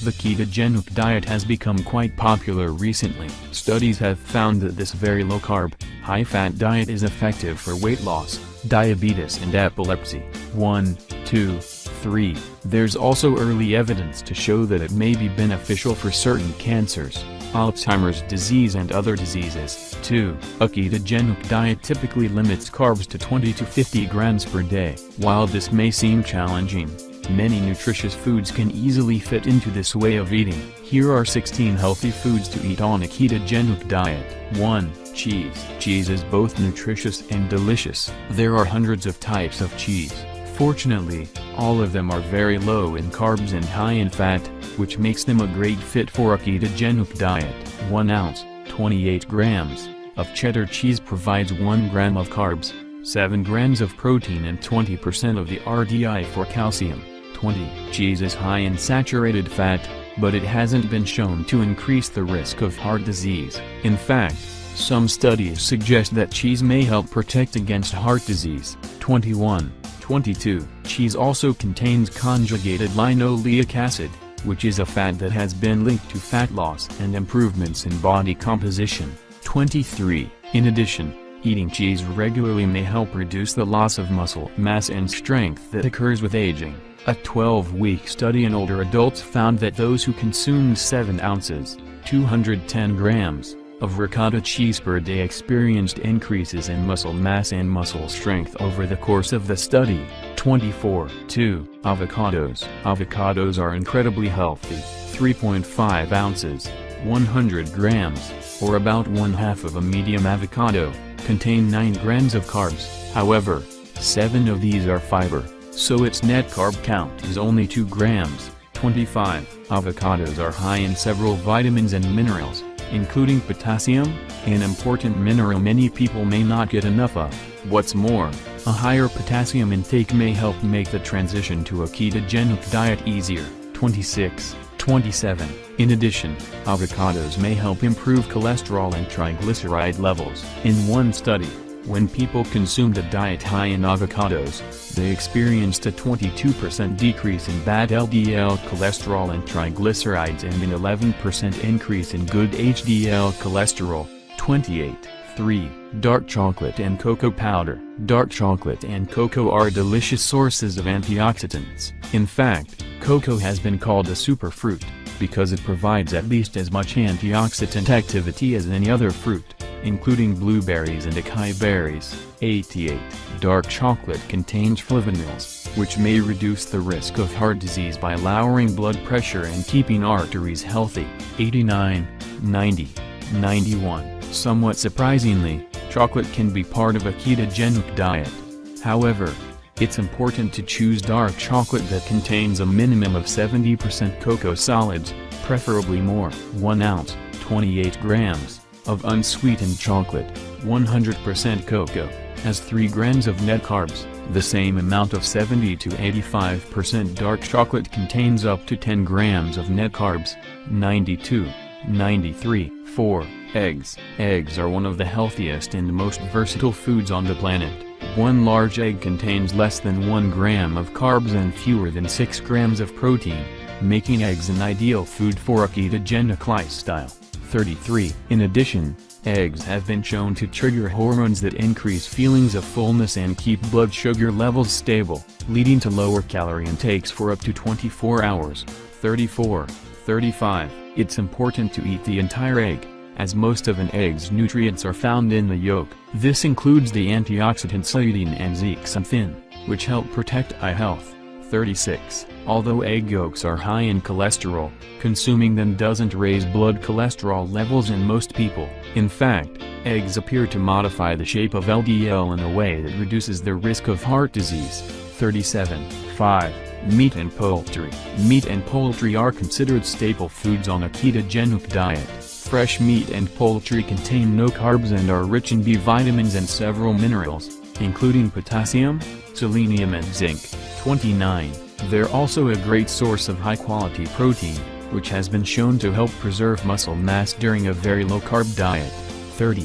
The ketogenic diet has become quite popular recently. Studies have found that this very low-carb, high-fat diet is effective for weight loss, diabetes and epilepsy. 1, 2, 3. There's also early evidence to show that it may be beneficial for certain cancers, Alzheimer's disease and other diseases. 2. A ketogenic diet typically limits carbs to 20 to 50 grams per day. While this may seem challenging, many nutritious foods can easily fit into this way of eating. Here are 16 healthy foods to eat on a ketogenic diet. 1. Cheese. Cheese is both nutritious and delicious. There are hundreds of types of cheese. Fortunately, all of them are very low in carbs and high in fat, which makes them a great fit for a ketogenic diet. 1 ounce, 28 grams, of cheddar cheese provides 1 gram of carbs, 7 grams of protein and 20% of the RDI for calcium. 20. Cheese is high in saturated fat, but it hasn't been shown to increase the risk of heart disease. In fact, some studies suggest that cheese may help protect against heart disease. 21. 22. Cheese also contains conjugated linoleic acid, which is a fat that has been linked to fat loss and improvements in body composition. 23. In addition, eating cheese regularly may help reduce the loss of muscle mass and strength that occurs with aging. A 12-week study in older adults found that those who consumed 7 ounces, 210 grams, of ricotta cheese per day experienced increases in muscle mass and muscle strength over the course of the study. 24. 2. Avocados. Avocados are incredibly healthy. 3.5 ounces, 100 grams, or about 1/2 of a medium avocado, contain 9 grams of carbs. However, 7 of these are fiber, so its net carb count is only 2 grams. 25. Avocados are high in several vitamins and minerals, including potassium, an important mineral many people may not get enough of. What's more, a higher potassium intake may help make the transition to a ketogenic diet easier. 26. 27. In addition, avocados may help improve cholesterol and triglyceride levels. In one study, when people consumed a diet high in avocados, they experienced a 22% decrease in bad LDL cholesterol and triglycerides and an 11% increase in good HDL cholesterol. 28. 3. Dark chocolate and cocoa powder. Dark chocolate and cocoa are delicious sources of antioxidants. In fact, cocoa has been called a superfruit, because it provides at least as much antioxidant activity as any other fruit, including blueberries and acai berries. 88. Dark chocolate contains flavonoids, which may reduce the risk of heart disease by lowering blood pressure and keeping arteries healthy. 89. 90. 91. Somewhat surprisingly, chocolate can be part of a ketogenic diet. However, it's important to choose dark chocolate that contains a minimum of 70% cocoa solids, preferably more. 1 ounce, 28 grams, of unsweetened chocolate, 100% cocoa, has 3 grams of net carbs. The same amount of 70 to 85% dark chocolate contains up to 10 grams of net carbs. 92. 93. 4. Eggs. Eggs are one of the healthiest and most versatile foods on the planet. One large egg contains less than 1 gram of carbs and fewer than 6 grams of protein, making eggs an ideal food for a ketogenic lifestyle. 33. In addition, eggs have been shown to trigger hormones that increase feelings of fullness and keep blood sugar levels stable, leading to lower calorie intakes for up to 24 hours. 34. 35. It's important to eat the entire egg, as most of an egg's nutrients are found in the yolk. This includes the antioxidants lutein and zeaxanthin, which help protect eye health. 36. Although egg yolks are high in cholesterol, consuming them doesn't raise blood cholesterol levels in most people. In fact, eggs appear to modify the shape of LDL in a way that reduces the risk of heart disease. 37. 5. Meat and poultry. Meat and poultry are considered staple foods on a ketogenic diet. Fresh meat and poultry contain no carbs and are rich in B vitamins and several minerals, including potassium, selenium and zinc. 29. They're also a great source of high-quality protein, which has been shown to help preserve muscle mass during a very low-carb diet. 30.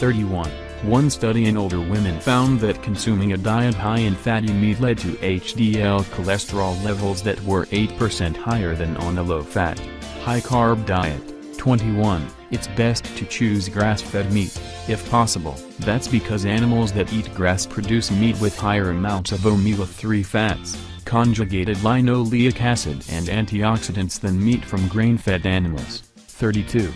31. One study in older women found that consuming a diet high in fatty meat led to HDL cholesterol levels that were 8% higher than on a low-fat, high-carb diet. 21. It's best to choose grass-fed meat, if possible. That's because animals that eat grass produce meat with higher amounts of omega-3 fats, conjugated linoleic acid and antioxidants than meat from grain-fed animals. 32.